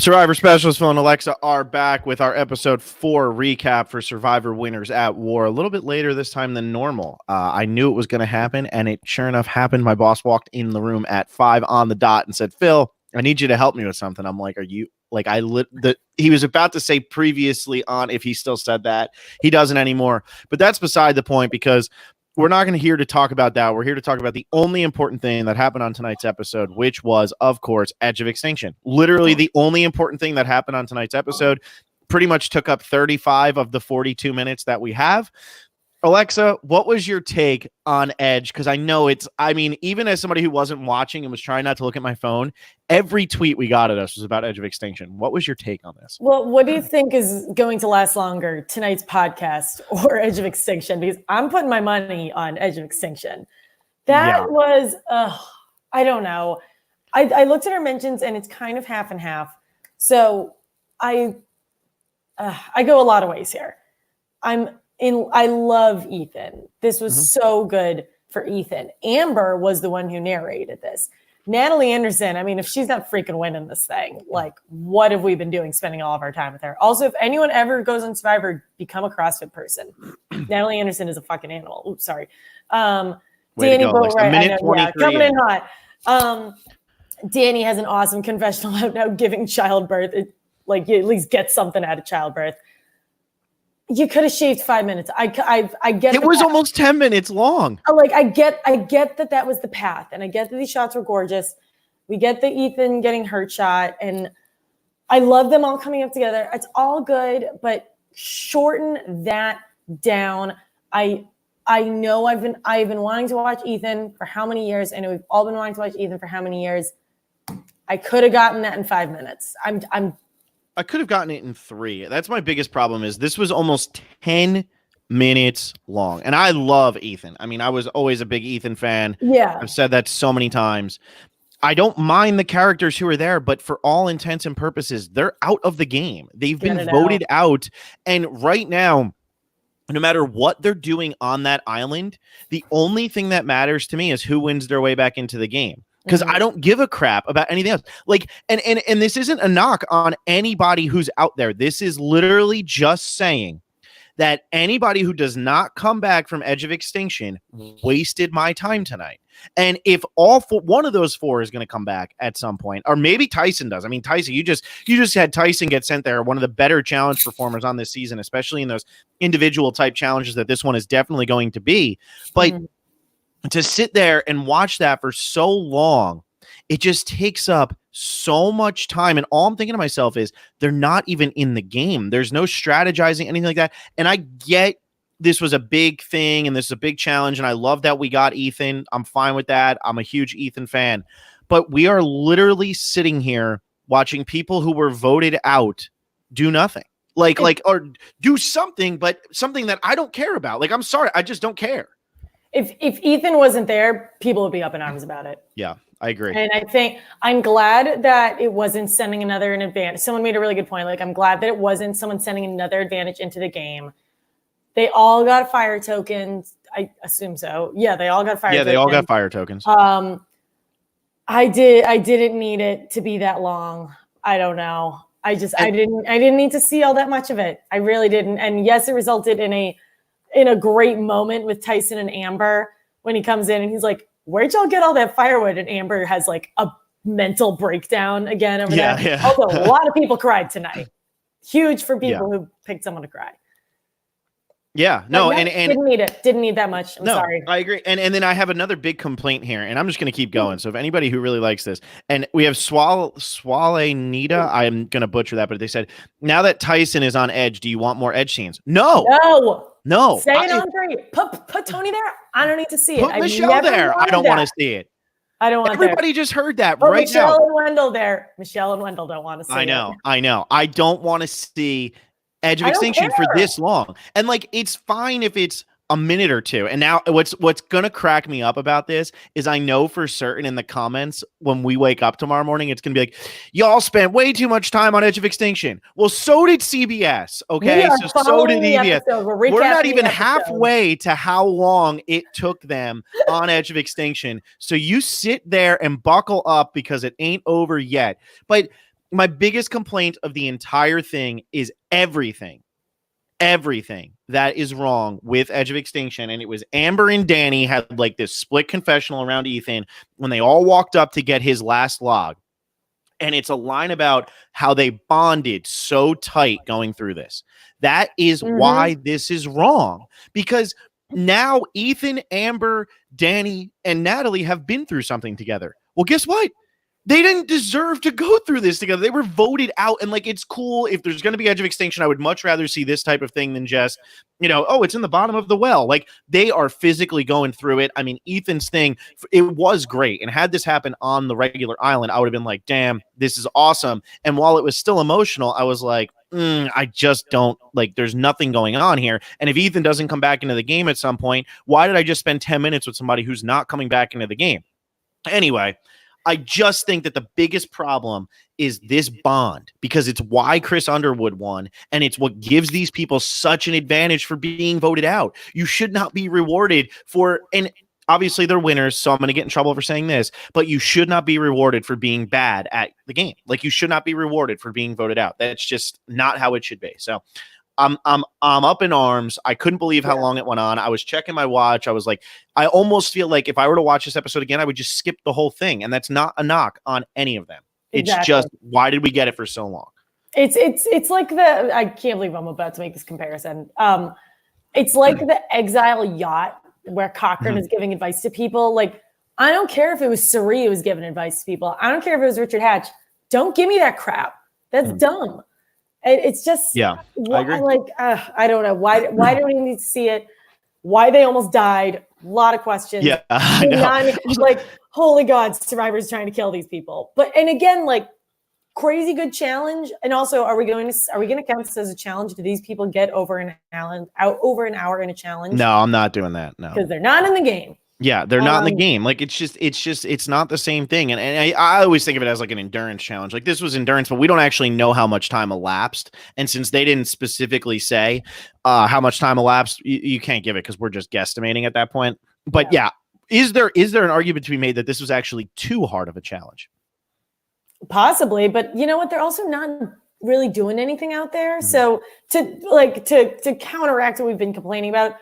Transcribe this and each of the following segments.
Survivor Specialist Phil and Alexa are back with our episode 4 recap for Survivor Winners at War. A little bit later this time than normal. I knew it was going to happen, and it sure enough happened. My boss walked in the room at 5 on the dot and said, Phil, I need you to help me with something. I'm like, are you like he was about to say previously on, if he still said that. He doesn't anymore. But that's beside the point, because we're not going to here to talk about that. We're here to talk about the only important thing that happened on tonight's episode, which was, of course, Edge of Extinction. Literally the only important thing that happened on tonight's episode. Pretty much took up 35 of the 42 minutes that we have. Alexa, what was your take on Edge? Because I know even as somebody who wasn't watching and was trying not to look at my phone, every tweet we got at us was about Edge of Extinction. What was your take on this? Well, what do you think is going to last longer, tonight's podcast or Edge of Extinction? Because I'm putting my money on Edge of Extinction. That was, I don't know. I looked at our mentions and it's kind of half and half. So I go a lot of ways here. I love Ethan. This was so good for Ethan. Amber was the one who narrated this. Natalie Anderson, I mean, if she's not freaking winning this thing, like, what have we been doing spending all of our time with her? Also, if anyone ever goes on Survivor, become a CrossFit person. Natalie Anderson is a fucking animal. Oops, sorry. Danny Boatwright, coming in hot. Danny has an awesome confessional about now giving childbirth. You at least get something out of childbirth. You could have shaved 5 minutes. I get it was almost 10 minutes long. I get that was the path, and I get that these shots were gorgeous. We get the Ethan getting hurt shot, and I love them all coming up together. It's all good, but shorten that down. I know I've been wanting to watch Ethan for how many years? I know we've all been wanting to watch Ethan for how many years? I could have gotten that in 5 minutes. I could have gotten it in 3. That's my biggest problem, is this was almost 10 minutes long. And I love Ethan. I mean, I was always a big Ethan fan. Yeah. I've said that so many times. I don't mind the characters who are there, but for all intents and purposes, they're out of the game. They've been voted out. And right now, no matter what they're doing on that island, the only thing that matters to me is who wins their way back into the game. Because I don't give a crap about anything else. And this isn't a knock on anybody who's out there. This is literally just saying that anybody who does not come back from Edge of Extinction wasted my time tonight. And if one of those 4 is going to come back at some point, or maybe Tyson does. I mean, Tyson, you just had Tyson get sent there, one of the better challenge performers on this season, especially in those individual type challenges that this one is definitely going to be. But to sit there and watch that for so long, it just takes up so much time. And all I'm thinking to myself is, they're not even in the game. There's no strategizing, anything like that. And I get this was a big thing and this is a big challenge. And I love that we got Ethan. I'm fine with that. I'm a huge Ethan fan. But we are literally sitting here watching people who were voted out do nothing. Or do something, but something that I don't care about. I'm sorry, I just don't care. If Ethan wasn't there, people would be up in arms about it. Yeah, I agree. And I think I'm glad that it wasn't sending another advantage. Someone made a really good point. I'm glad that it wasn't someone sending another advantage into the game. They all got fire tokens. I assume so. Yeah, they all got fire tokens. Yeah, they all got fire tokens. I didn't need it to be that long. I don't know. I didn't need to see all that much of it. I really didn't. And yes, it resulted in a great moment with Tyson and Amber when he comes in and he's like, where'd y'all get all that firewood? And Amber has a mental breakdown again over there. Yeah. Although a lot of people cried tonight. Huge for people who picked someone to cry. Yeah, no, and didn't need it. Didn't need that much. I'm sorry. I agree. And then I have another big complaint here, and I'm just going to keep going. So if anybody who really likes this, and we have Nita, I'm going to butcher that, but they said, now that Tyson is on Edge, do you want more Edge scenes? No. Say it on three. Put Tony there. I don't need to see it. Put Michelle there. I don't want to see it. I don't want everybody just heard that put right Michelle now. And Wendell there. Michelle and Wendell don't want to see it. I know. I don't want to see Edge of Extinction for this long. And it's fine if it's a minute or two. And now what's going to crack me up about this is I know for certain in the comments when we wake up tomorrow morning, it's going to be like, y'all spent way too much time on Edge of Extinction. Well, so did CBS. Okay. So did EBS. We're not even halfway to how long it took them on Edge of Extinction. So you sit there and buckle up because it ain't over yet. But my biggest complaint of the entire thing is everything that is wrong with Edge of Extinction. And it was Amber and Danny had like this split confessional around Ethan when they all walked up to get his last log. And it's a line about how they bonded so tight going through this. That is why this is wrong. Because now Ethan, Amber, Danny, and Natalie have been through something together. Well, guess what? They didn't deserve to go through this together. They were voted out. And like, it's cool. If there's going to be Edge of Extinction, I would much rather see this type of thing than just, oh, it's in the bottom of the well. Like, they are physically going through it. I mean, Ethan's thing, it was great. And had this happen on the regular island, I would have been like, damn, this is awesome. And while it was still emotional, I was like, I just don't like, there's nothing going on here. And if Ethan doesn't come back into the game at some point, why did I just spend 10 minutes with somebody who's not coming back into the game? Anyway, I just think that the biggest problem is this bond, because it's why Chris Underwood won, and it's what gives these people such an advantage for being voted out. You should not be rewarded for, and obviously they're winners, so I'm going to get in trouble for saying this, but you should not be rewarded for being bad at the game. Like, you should not be rewarded for being voted out. That's just not how it should be. So I'm up in arms. I couldn't believe how long it went on. I was checking my watch. I was like, I almost feel like if I were to watch this episode again, I would just skip the whole thing. And that's not a knock on any of them. Exactly. It's just, why did we get it for so long? It's like I can't believe I'm about to make this comparison. It's like the Exile yacht where Cochran is giving advice to people. Like, I don't care if it was Suri who was giving advice to people. I don't care if it was Richard Hatch. Don't give me that crap. That's dumb. It's just, I agree. Like, I don't know. Why do we need to see it? Why they almost died? A lot of questions. Yeah, I know. Like, holy God, Survivor's trying to kill these people. And again, like, crazy good challenge. And also, are we going to count this as a challenge? Do these people get over an hour in a challenge? No, I'm not doing that. No, because they're not in the game. Yeah, they're not in the game. Like, it's not the same thing. And I always think of it as like an endurance challenge. Like, this was endurance, but we don't actually know how much time elapsed. And since they didn't specifically say how much time elapsed, you can't give it because we're just guesstimating at that point. But yeah, is there an argument to be made that this was actually too hard of a challenge? Possibly, but you know what? They're also not really doing anything out there. So to counteract what we've been complaining about,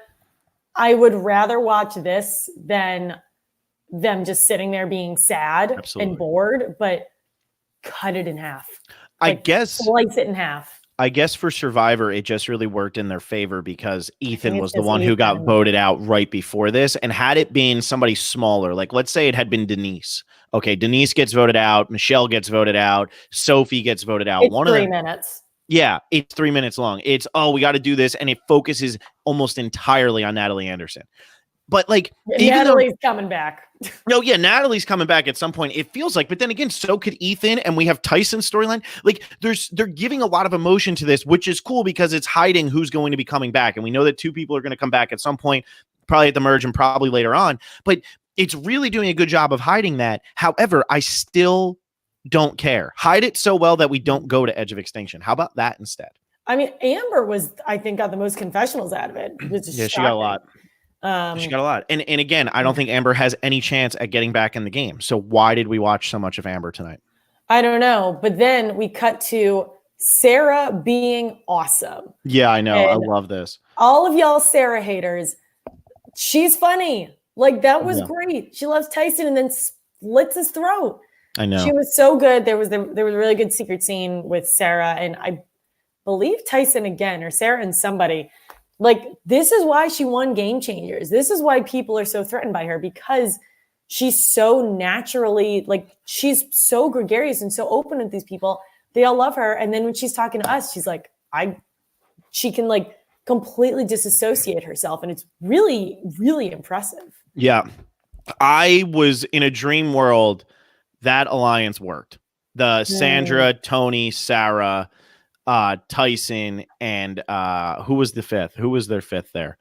I would rather watch this than them just sitting there being sad and bored, but cut it in half. I guess slice it in half. I guess for Survivor, it just really worked in their favor because Ethan was the one who got voted out right before this. And had it been somebody smaller, like let's say it had been Denise. Okay, Denise gets voted out. Michelle gets voted out. Sophie gets voted out. It's 3 minutes. Yeah, it's 3 minutes long. It's, we got to do this. And it focuses almost entirely on Natalie Anderson. But like, Natalie's coming back. No, yeah, Natalie's coming back at some point. It feels like, but then again, so could Ethan, and we have Tyson's storyline. Like, they're giving a lot of emotion to this, which is cool because it's hiding who's going to be coming back. And we know that 2 people are going to come back at some point, probably at the merge and probably later on. But it's really doing a good job of hiding that. However, I still don't care. Hide it so well that we don't go to Edge of Extinction. How about that instead? I mean, Amber I think, got the most confessionals out of it. Yeah, she got a lot. She got a lot. And again, I don't think Amber has any chance at getting back in the game. So why did we watch so much of Amber tonight? I don't know. But then we cut to Sarah being awesome. Yeah, I know. And I love this. All of y'all Sarah haters, she's funny. Like, that was great. She loves Tyson and then slits his throat. I know. She was so good. There was a really good secret scene with Sarah and I believe Tyson again, or Sarah and somebody. Like, this is why she won Game Changers. This is why people are so threatened by her, because she's so naturally, like, she's so gregarious and so open with these people. They all love her. And then when she's talking to us, she's like, she can like completely disassociate herself. And it's really, really impressive. Yeah. I was in a dream world that alliance worked. The Sandra, Tony, Sarah, Tyson, and who was the fifth? Who was their fifth there?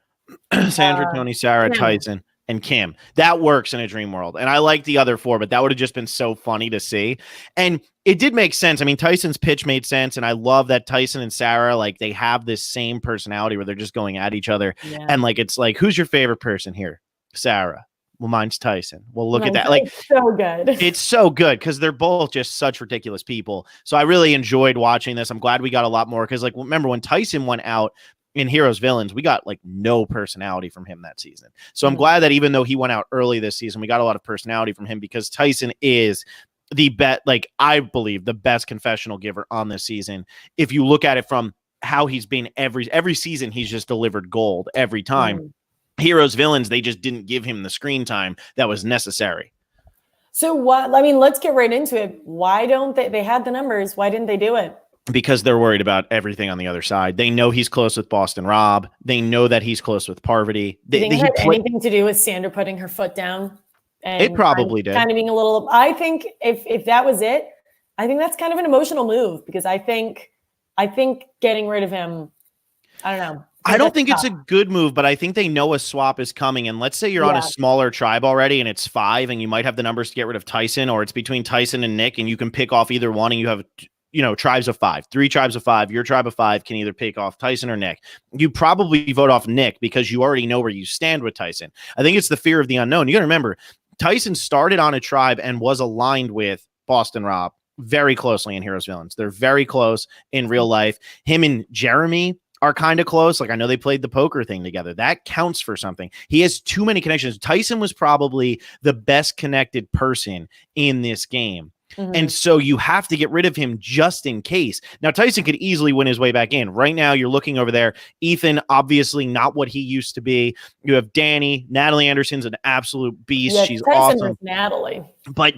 Sandra, Tony, Sarah, Kim. Tyson, and Kim. That works in a dream world. And I like the other 4, but that would have just been so funny to see. And it did make sense. I mean, Tyson's pitch made sense. And I love that Tyson and Sarah, like, they have this same personality where they're just going at each other. Yeah. And like, it's like, who's your favorite person here? Sarah. Well, mine's Tyson. Well, look at that. Like, so good. It's so good because they're both just such ridiculous people. So I really enjoyed watching this. I'm glad we got a lot more because, like, remember when Tyson went out in Heroes Villains, we got like no personality from him that season. So I'm glad that even though he went out early this season, we got a lot of personality from him because Tyson is the best, like, I believe the best confessional giver on this season. If you look at it from how he's been every season, he's just delivered gold every time. Heroes Villains, they just didn't give him the screen time that was necessary. So what, I mean, let's get right into it. Why don't they had the numbers. Why didn't they do it? Because they're worried about everything on the other side. They know he's close with Boston Rob. They know that he's close with Parvati. Do you think it had anything to do with Sandra putting her foot down? And it probably did. Kind of being a little, I think if that was it, I think that's kind of an emotional move because I think getting rid of him, I don't know. I don't think it's a good move, but I think they know a swap is coming. And let's say you're on a smaller tribe already and it's 5 and you might have the numbers to get rid of Tyson, or it's between Tyson and Nick and you can pick off either one and you have, tribes of 5, 3 tribes of 5, your tribe of 5 can either pick off Tyson or Nick. You probably vote off Nick because you already know where you stand with Tyson. I think it's the fear of the unknown. You got to remember, Tyson started on a tribe and was aligned with Boston Rob very closely in Heroes Villains. They're very close in real life. Him and Jeremy are kind of close. Like, I know they played the poker thing together. That counts for something. He has too many connections. Tyson was probably the best connected person in this game. And so you have to get rid of him just in case. Now, Tyson could easily win his way back in. Right now, you're looking over there. Ethan, obviously not what he used to be. You have Danny. Natalie Anderson's an absolute beast. Yeah, she's Tyson awesome. Natalie. But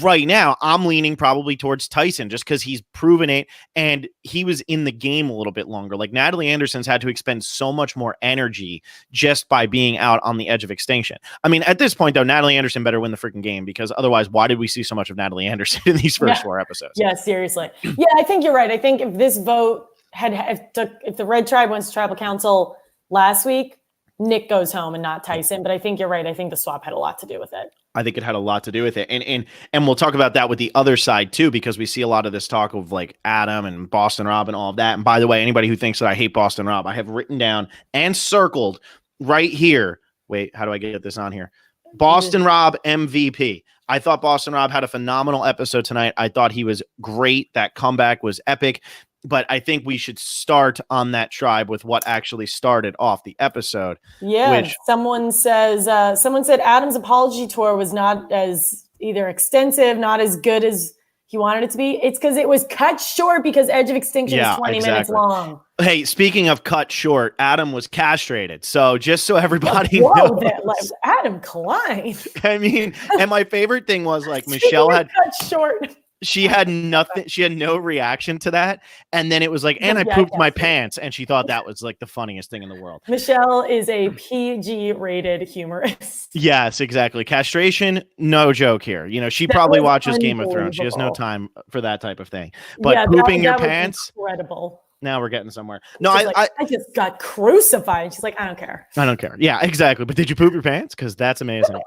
right now, I'm leaning probably towards Tyson just because he's proven it and he was in the game a little bit longer. Like, Natalie Anderson's had to expend so much more energy just by being out on the edge of extinction. I mean, at this point, though, Natalie Anderson better win the freaking game because otherwise, why did we see so much of Natalie Anderson in these first 4 episodes? Yeah, seriously. Yeah, I think you're right. I think if this vote if the Red Tribe went to Tribal Council last week, Nick goes home and not Tyson. But I think you're right. I think the swap had a lot to do with it. I think it had a lot to do with it. And we'll talk about that with the other side too, because we see a lot of this talk of like Adam and Boston Rob and all of that. And by the way, anybody who thinks that I hate Boston Rob, I have written down and circled right here. Wait, how do I get this on here? Boston Rob MVP. I thought Boston Rob had a phenomenal episode tonight. I thought he was great. That comeback was epic. But I think we should start on that tribe with what actually started off the episode. Yeah, someone said Adam's apology tour was not as either extensive, not as good as he wanted it to be. It's because it was cut short because Edge of Extinction is 20 minutes long. Hey, speaking of cut short, Adam was castrated. So just so everybody knows. Adam Klein. I mean, and my favorite thing was like Michelle had cut short. She had nothing. She had no reaction to that. And then it was like, and I pooped my pants. And she thought that was like the funniest thing in the world. Michelle is a PG rated humorist. Yes, exactly. Castration, no joke here. She probably watches Game of Thrones. She has no time for that type of thing. But pooping your pants. Incredible. Now we're getting somewhere. No, I just got crucified. She's like, I don't care. I don't care. Yeah, exactly. But did you poop your pants? Because that's amazing.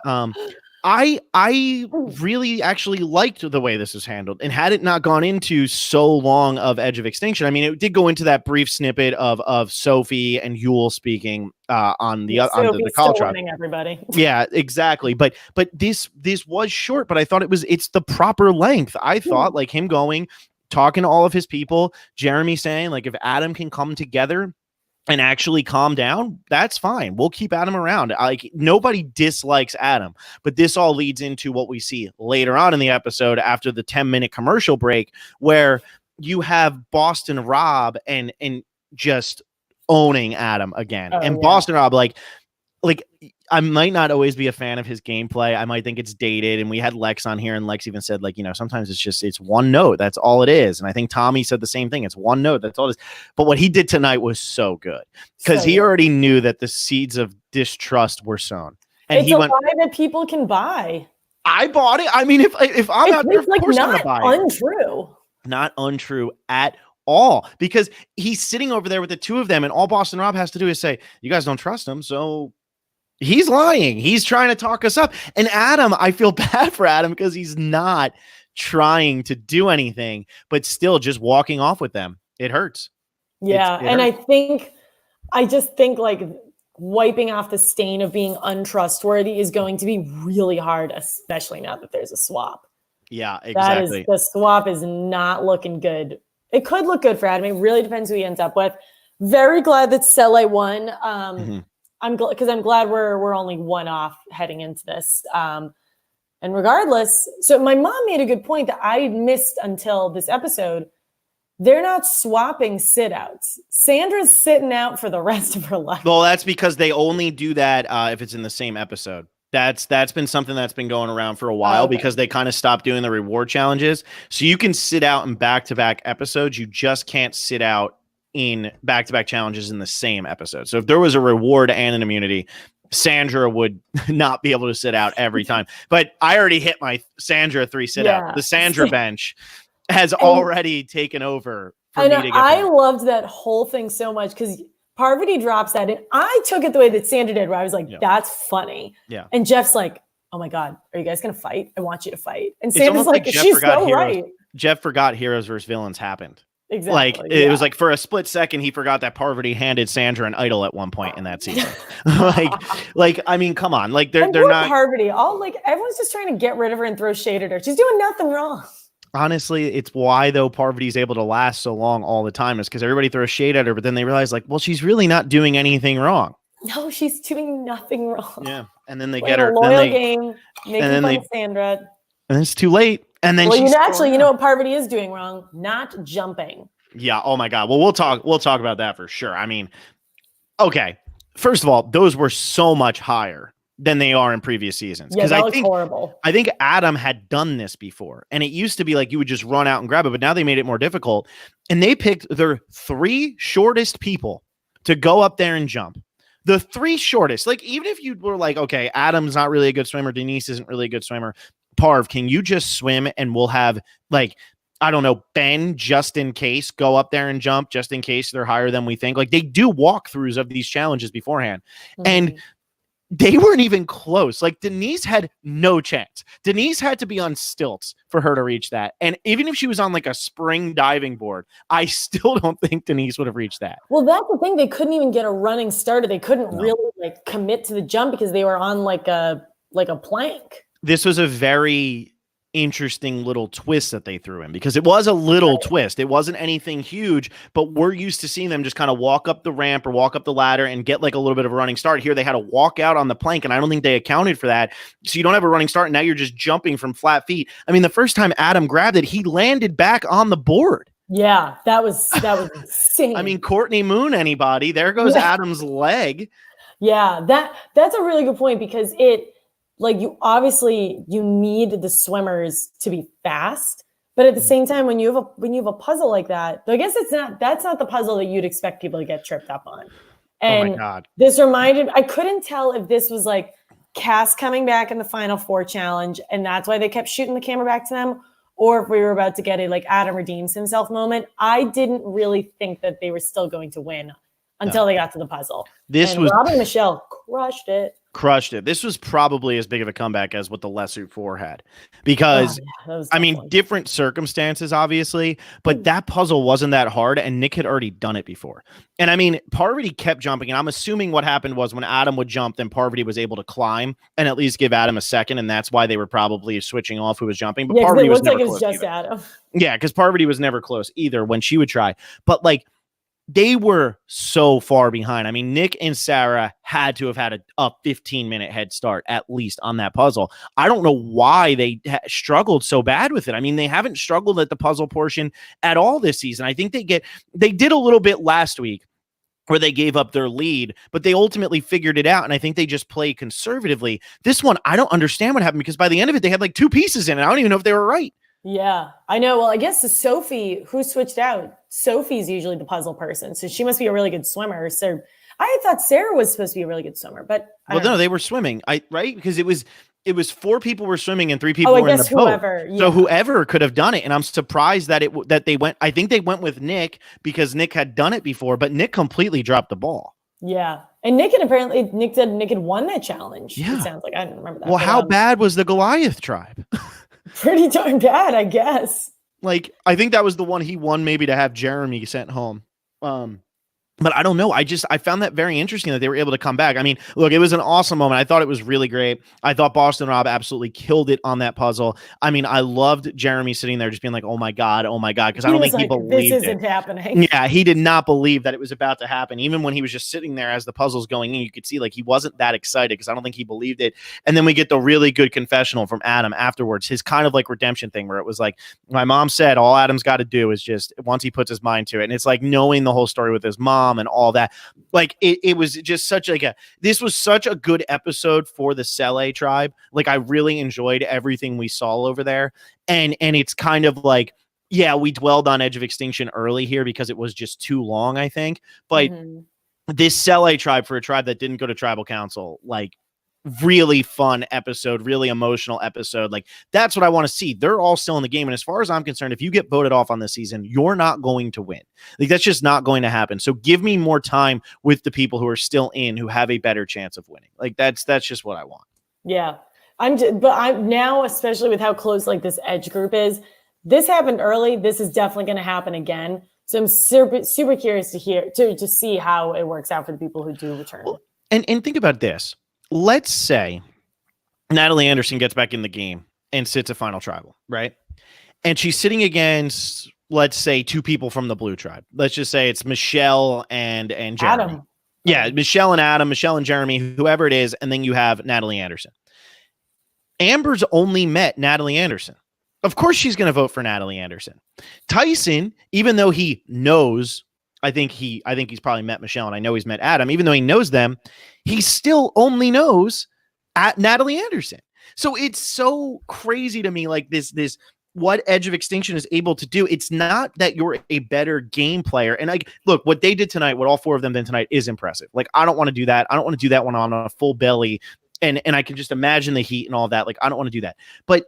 I really actually liked the way this was handled, and had it not gone into so long of Edge of Extinction, I mean, it did go into that brief snippet of Sophie and Yul speaking on the call tribe. Everybody. Yeah, exactly. But this was short, but I thought it's the proper length. I thought like him talking to all of his people, Jeremy saying like if Adam can come together and actually calm down, that's fine. We'll keep Adam around. Like, nobody dislikes Adam, but this all leads into what we see later on in the episode after the 10-minute commercial break, where you have Boston Rob and just owning Adam again. Boston Rob, like I might not always be a fan of his gameplay. I might think it's dated. And we had Lex on here, and Lex even said, like, sometimes it's one note. That's all it is. And I think Tommy said the same thing. It's one note. That's all it is. But what he did tonight was so good because he already knew that the seeds of distrust were sown. And it's a lie that people can buy. I bought it. I mean, if I'm out there, of course I'm gonna buy it. Untrue. Not untrue at all, because he's sitting over there with the two of them, and all Boston Rob has to do is say, you guys don't trust him, so he's lying. He's trying to talk us up. And Adam, I feel bad for Adam because he's not trying to do anything, but still just walking off with them. It hurts. Yeah. And I just think like wiping off the stain of being untrustworthy is going to be really hard, especially now that there's a swap. Yeah, exactly. The swap is not looking good. It could look good for Adam. It really depends who he ends up with. Very glad that Sele won. I'm glad we're only one off heading into this. And regardless, so my mom made a good point that I missed until this episode. They're not swapping sit-outs. Sandra's sitting out for the rest of her life. Well, that's because they only do that if it's in the same episode. That's been something that's been going around for a while because they kind of stopped doing the reward challenges. So you can sit out in back-to-back episodes. You just can't sit out in back-to-back challenges in the same episode. So if there was a reward and an immunity, Sandra would not be able to sit out every time. But I already hit my Sandra 3 sit out. The Sandra bench has already taken over for me to get I loved that whole thing so much because Parvati drops that, and I took it the way that Sandra did, where I was like, that's funny. Yeah. And Jeff's like, oh my God, are you guys going to fight? I want you to fight. And Sandra's like she's so right. Jeff forgot Heroes versus Villains happened. Exactly. It was like for a split second, he forgot that Parvati handed Sandra an idol at one point in that season. I mean, come on. Like they're not Parvati. Everyone's just trying to get rid of her and throw shade at her. She's doing nothing wrong. Honestly, it's why though Parvati's able to last so long all the time is because everybody throws shade at her, but then they realize like, well, she's really not doing anything wrong. No, she's doing nothing wrong. Yeah. And then they get her a loyal game, making fun of Sandra. And it's too late. And then you know what Parvati is doing wrong? Not jumping. Yeah. Oh my God. Well, we'll talk about that for sure. I mean, okay. First of all, those were so much higher than they are in previous seasons. Yeah, that looks horrible. I think Adam had done this before, and it used to be like you would just run out and grab it, but now they made it more difficult. And they picked their 3 shortest people to go up there and jump. The 3 shortest. Like, even if you were like, okay, Adam's not really a good swimmer, Denise isn't really a good swimmer. Parv, can you just swim and we'll have like, I don't know, Ben, just in case, go up there and jump just in case they're higher than we think. Like they do walkthroughs of these challenges beforehand. Mm-hmm. And they weren't even close. Like Denise had no chance. Denise had to be on stilts for her to reach that. And even if she was on like a spring diving board, I still don't think Denise would have reached that. Well, that's the thing. They couldn't even get a running start. They couldn't really like commit to the jump because they were on like a plank. This was a very interesting little twist that they threw in because it was a little twist. It wasn't anything huge, but we're used to seeing them just kind of walk up the ramp or walk up the ladder and get like a little bit of a running start. Here they had to walk out on the plank, and I don't think they accounted for that. So you don't have a running start, and now you're just jumping from flat feet. I mean, the first time Adam grabbed it, he landed back on the board. Yeah, that was insane. I mean, Courtney Moon, anybody? There goes Adam's leg. Yeah, that's a really good point because like you need the swimmers to be fast, but at the same time, when you have a puzzle like that, I guess that's not the puzzle that you'd expect people to get tripped up on. And oh my God. This I couldn't tell if this was like Cass coming back in the Final 4 challenge, and that's why they kept shooting the camera back to them, or if we were about to get a like Adam redeems himself moment. I didn't really think that they were still going to win until they got to the puzzle. Robin Michelle crushed it. This was probably as big of a comeback as what the Les Suit 4 had because I mean, different circumstances, obviously, but that puzzle wasn't that hard and Nick had already done it before. And I mean, Parvati kept jumping, and I'm assuming what happened was when Adam would jump, then Parvati was able to climb and at least give Adam a second. And that's why they were probably switching off who was jumping. But Parvati was never close. Just Adam. Yeah, because Parvati was never close either when she would try. But like, they were so far behind. I mean, Nick and Sarah had to have had a 15-minute head start at least on that puzzle. I don't know why they struggled so bad with it. I mean, they haven't struggled at the puzzle portion at all this season. I think they did a little bit last week where they gave up their lead, but they ultimately figured it out. And I think they just play conservatively. This one, I don't understand what happened because by the end of it, they had like 2 pieces in it. I don't even know if they were right. Yeah, I know. Well, I guess Sophie, who switched out, Sophie's usually the puzzle person. So she must be a really good swimmer. So I thought Sarah was supposed to be a really good swimmer, but no, they were swimming. Right? Because it was 4 people were swimming and 3 people were in the boat. Yeah. So whoever could have done it. And I'm surprised that they went, I think they went with Nick because Nick had done it before, but Nick completely dropped the ball. Yeah. And Nick had won that challenge. Yeah. It sounds like I didn't remember that. Well, how bad was the Goliath tribe? Pretty darn bad, I guess. Like, I think that was the one he won maybe to have Jeremy sent home. But I don't know. I found that very interesting that they were able to come back. I mean, look, it was an awesome moment. I thought it was really great. I thought Boston Rob absolutely killed it on that puzzle. I mean, I loved Jeremy sitting there just being like, oh my God, because I don't think he believed this isn't happening. Yeah, he did not believe that it was about to happen. Even when he was just sitting there as the puzzle's going in, you could see like he wasn't that excited because I don't think he believed it. And then we get the really good confessional from Adam afterwards, his kind of like redemption thing where it was like, my mom said all Adam's got to do is just once he puts his mind to it. And it's like knowing the whole story with his mom and all that. Like it was just this was such a good episode for the Sele tribe. Like I really enjoyed everything we saw over there. And it's kind of like, yeah, we dwelled on Edge of Extinction early here because it was just too long, I think. But this Sele tribe, for a tribe that didn't go to tribal council, like really fun episode, really emotional episode. Like that's what I want to see. They're all still in the game. And as far as I'm concerned, if you get voted off on this season, you're not going to win. Like that's just not going to happen. So give me more time with the people who are still in, who have a better chance of winning. Like that's just what I want. Yeah. I'm now, especially with how close like this Edge group is, this happened early. This is definitely going to happen again. So I'm super curious to see how it works out for the people who do return. Well, and think about this. Let's say Natalie Anderson gets back in the game and sits a final tribal, right? And she's sitting against, let's say, two people from the blue tribe. Let's just say it's Michelle and Jeremy. Adam. Yeah, Michelle and Adam, Michelle and Jeremy, whoever it is, and then you have Natalie Anderson. Amber's only met Natalie Anderson. Of course she's going to vote for Natalie Anderson. Tyson, even though he knows, I think he's probably met Michelle, and I know he's met Adam, even though he knows them, he still only knows at Natalie Anderson. So it's so crazy to me, like this what Edge of Extinction is able to do. It's not that you're a better game player. And like, look, what they did tonight, what all four of them did tonight is impressive. Like, I don't want to do that. I don't want to do that one on a full belly. And I can just imagine the heat and all that. Like, I don't want to do that. But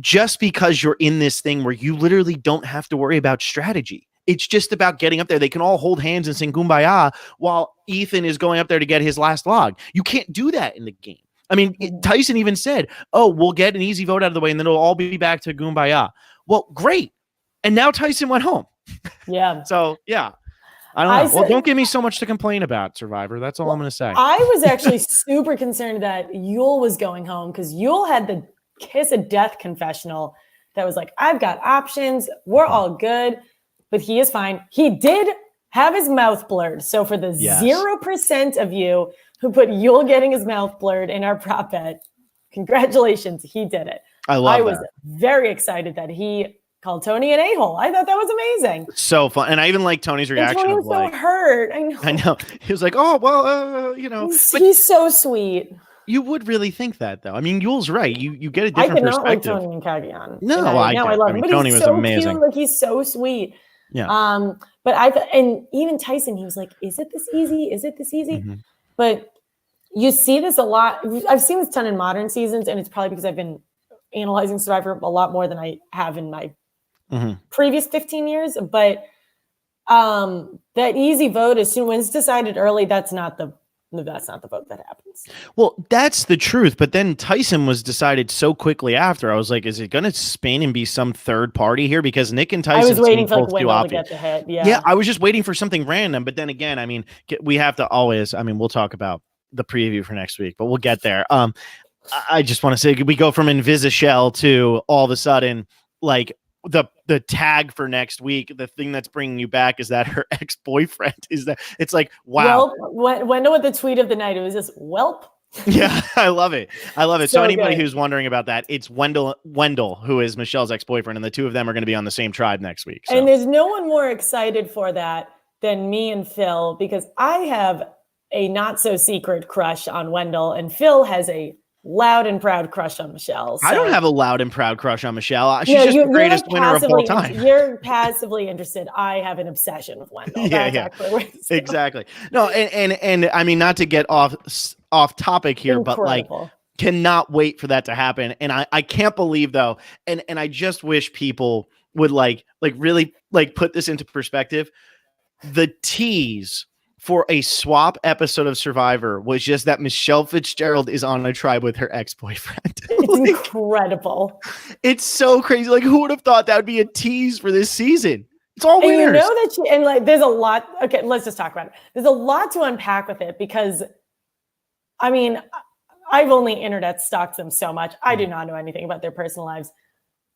just because you're in this thing where you literally don't have to worry about strategy, it's just about getting up there. They can all hold hands and sing Kumbaya while Ethan is going up there to get his last log. You can't do that in the game. I mean, Tyson even said, oh, we'll get an easy vote out of the way and then it'll all be back to Kumbaya. Well, great. And now Tyson went home. Yeah. So, yeah. I don't know. Well, don't give me so much to complain about, Survivor. That's all I'm going to say. I was actually super concerned that Yul was going home because Yul had the kiss of death confessional that was like, I've got options. We're all good. But he is fine. He did have his mouth blurred. So for the 0% of you who put Yul getting his mouth blurred in our prop bet, congratulations. He did it. I was very excited that he called Tony an a-hole. I thought that was amazing. So fun. And I even like Tony's reaction. Tony was so hurt. I know. He was like, oh, well, He's so sweet. You would really think that, though. I mean, Yul's right. You get a different perspective. I did not like Tony and Cagayan. No, I love him. But Tony was amazing. Cute. Like, he's so sweet. Yeah. But and even Tyson, he was like, is it this easy? Is it this easy? Mm-hmm. But you see this a lot. I've seen this ton in modern seasons, and it's probably because I've been analyzing Survivor a lot more than I have in my previous 15 years. But that easy vote, when it's decided early, that's not the vote that happens. Well, that's the truth. But then Tyson was decided so quickly after. I was like, is it going to spin and be some third party here? Because Nick and Tyson, I was waiting for Wendell to get the hit. Yeah, I was just waiting for something random. But then again, I mean, we have to always. I mean, we'll talk about the preview for next week, but we'll get there. I just want to say we go from Invisishell to all of a sudden, like the tag for next week. The thing that's bringing you back is that her ex-boyfriend is that. It's like, wow. Wendell with the tweet of the night, it was just whelp. Yeah, I love it. So anybody who's wondering about that, it's Wendell, who is Michelle's ex-boyfriend, and the two of them are going to be on the same tribe next week. So. And there's no one more excited for that than me and Phil, because I have a not so secret crush on Wendell, and Phil has a loud and proud crush on Michelle. So. I don't have a loud and proud crush on Michelle. She's just the greatest winner of all time. You're passively interested. I have an obsession with Wendell. Exactly. No, and I mean, not to get off topic here, Incredible. But like, cannot wait for that to happen. And I can't believe though, and I just wish people would like really like put this into perspective. The tease for a swap episode of Survivor was just that Michelle Fitzgerald is on a tribe with her ex-boyfriend. It's incredible. It's so crazy. Like, who would have thought that would be a tease for this season? It's all winners. And you know that and like there's a lot. Okay, let's just talk about it. There's a lot to unpack with it because, I mean, I've only internet stalked them so much. I do not know anything about their personal lives.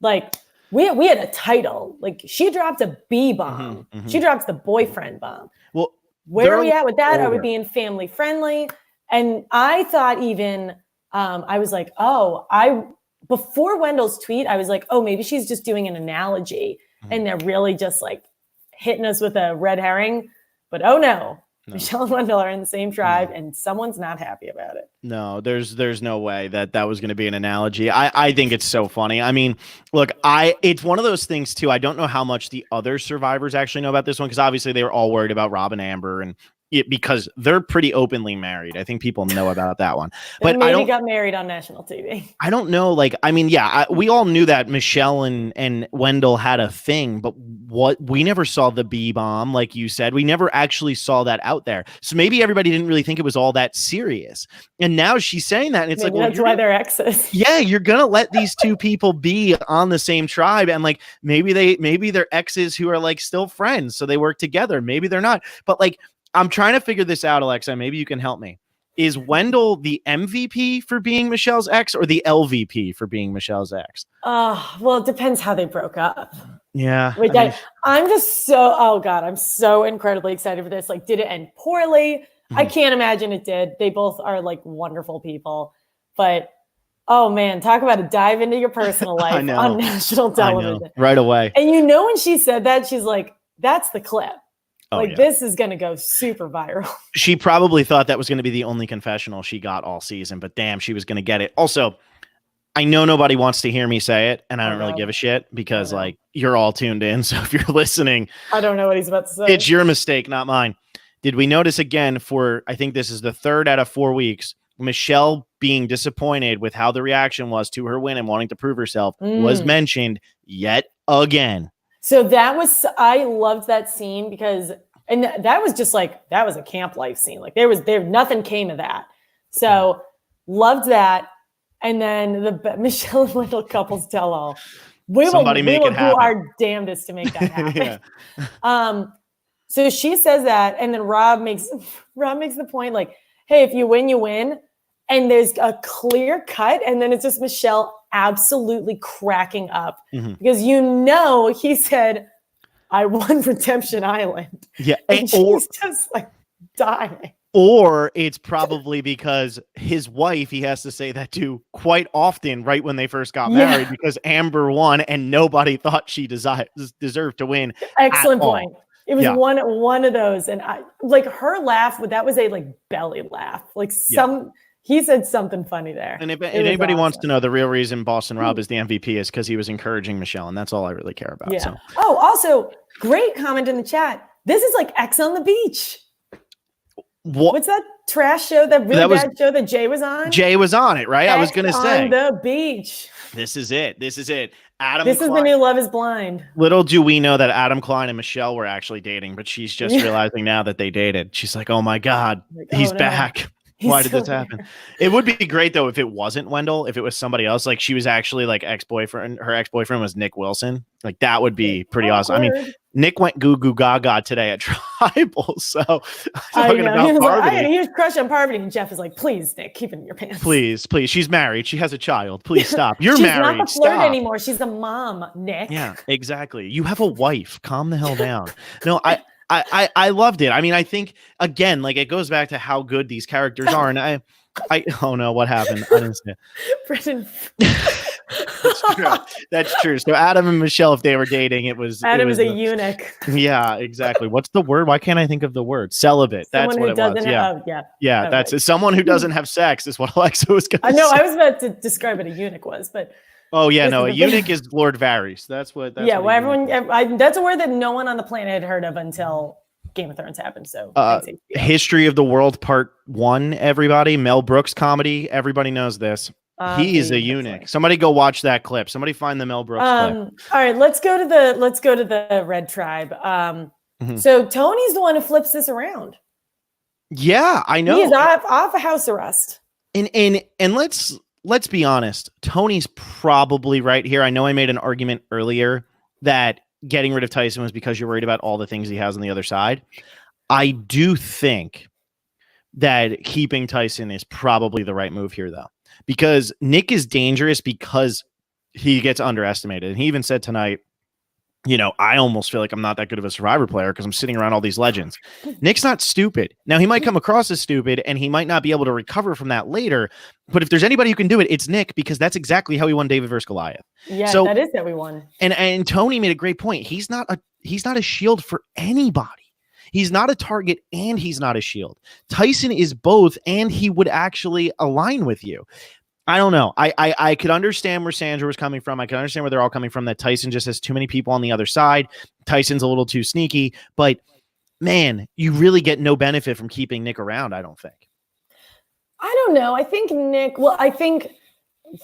Like we had a title. Like she dropped a B bomb. She drops the boyfriend bomb. Well, where are we at with that? Are we being family friendly? And I thought even I was like, before Wendell's tweet, I was like, oh, maybe she's just doing an analogy and they're really just like hitting us with a red herring. But oh no. Michelle and Wendell are in the same tribe and someone's not happy about it. No, there's no way that was going to be an analogy. I think it's so funny. I mean, look, it's one of those things too. I don't know how much the other survivors actually know about this one because obviously they were all worried about Rob and Amber and because they're pretty openly married. I think people know about that one. But maybe got married on national TV. I don't know. Like, I mean, yeah, we all knew that Michelle and Wendell had a thing, but we never saw the B bomb, like you said. We never actually saw that out there. So maybe everybody didn't really think it was all that serious. And now she's saying that, and it's maybe like, well, that's why they're exes. Yeah, you're gonna let these two people be on the same tribe, and like maybe they're exes who are like still friends, so they work together. Maybe they're not, but like. I'm trying to figure this out, Alexa. Maybe you can help me. Is Wendell the MVP for being Michelle's ex or the LVP for being Michelle's ex? Well, it depends how they broke up. Yeah. I'm just I'm so incredibly excited for this. Like, did it end poorly? I can't imagine it did. They both are like wonderful people. But, oh man, talk about a dive into your personal life on national television. Right away. And when she said that, she's like, that's the clip. This is going to go super viral. She probably thought that was going to be the only confessional she got all season, but damn, she was going to get it. Also, I know nobody wants to hear me say it, and I don't really give a shit because like you're all tuned in. So if you're listening, I don't know what he's about to say. It's your mistake, not mine. Did we notice again I think this is the 3rd out of 4 weeks, Michelle being disappointed with how the reaction was to her win and wanting to prove herself was mentioned yet again. So I loved that scene because, and that was just like, that was a camp life scene. Like nothing came of that. So loved that. And then the Michelle and Wendell couples tell all. We will do our damnedest to make that happen. So she says that, and then Rob makes the point like, hey, if you win, you win. And there's a clear cut, and then it's just Michelle absolutely cracking up because he said, I won Redemption Island. Yeah. And she's just like dying. Or it's probably because his wife, he has to say that to quite often right when they first got married because Amber won and nobody thought she deserved to win. Excellent point. It was one of those. And I like her laugh, that was a like belly laugh. Like he said something funny there. And if anybody wants to know, the real reason Boston Rob is the MVP is because he was encouraging Michelle, and that's all I really care about. Yeah. So. Oh, also, great comment in the chat. This is like X on the Beach. What's that trash show, that bad show that Jay was on? Jay was on it, right? I was going to say. On the Beach. This is it. This is the new Love is Blind. Little do we know that Adam Klein and Michelle were actually dating, but she's just realizing now that they dated. She's like, oh my God, he's back. Why did this happen? It would be great though if it wasn't Wendell, if it was somebody else, like she was actually like her ex-boyfriend was Nick Wilson. Like that would be pretty awesome. I mean, Nick went goo goo gaga today at Tribal. So talking about Parvati. I had a huge crush on Parvati, and Jeff is like, please, Nick, keep it in your pants. Please. She's married. She has a child. Please stop. You're She's married. She's not the flirt anymore. She's a mom, Nick. Yeah, exactly. You have a wife. Calm the hell down. No, I loved it. I mean, I think again, like it goes back to how good these characters are. And oh no, what happened? I didn't see it. Brendan. That's true. So Adam and Michelle, if they were dating, Adam is a eunuch. Yeah, exactly. What's the word? Why can't I think of the word? Celibate. That's what it was. Yeah. That's someone who doesn't have sex is what Alexa was going to say. I know. I was about to describe what a eunuch was, but. Oh yeah, no, a eunuch is Lord Varys. That's what that's a word that no one on the planet had heard of until Game of Thrones happened. So History of the World Part 1, everybody. Mel Brooks comedy. Everybody knows this. He is a eunuch. Somebody go watch that clip. Somebody find the Mel Brooks clip. All right, let's go to the Red Tribe. So Tony's the one who flips this around. Yeah, I know. He's off a house arrest. And let's be honest. Tony's probably right here. I know I made an argument earlier that getting rid of Tyson was because you're worried about all the things he has on the other side. I do think that keeping Tyson is probably the right move here, though, because Nick is dangerous because he gets underestimated. And he even said tonight, I almost feel like I'm not that good of a Survivor player because I'm sitting around all these legends. Nick's not stupid. Now, he might come across as stupid and he might not be able to recover from that later. But if there's anybody who can do it, it's Nick, because that's exactly how he won David versus Goliath. Yeah, so, that is how we won. And Tony made a great point. He's not a shield for anybody. He's not a target and he's not a shield. Tyson is both, and he would actually align with you. I don't know. I could understand where Sandra was coming from. I could understand where they're all coming from, that Tyson just has too many people on the other side. Tyson's a little too sneaky, but man, you really get no benefit from keeping Nick around, I don't think. I don't know. I think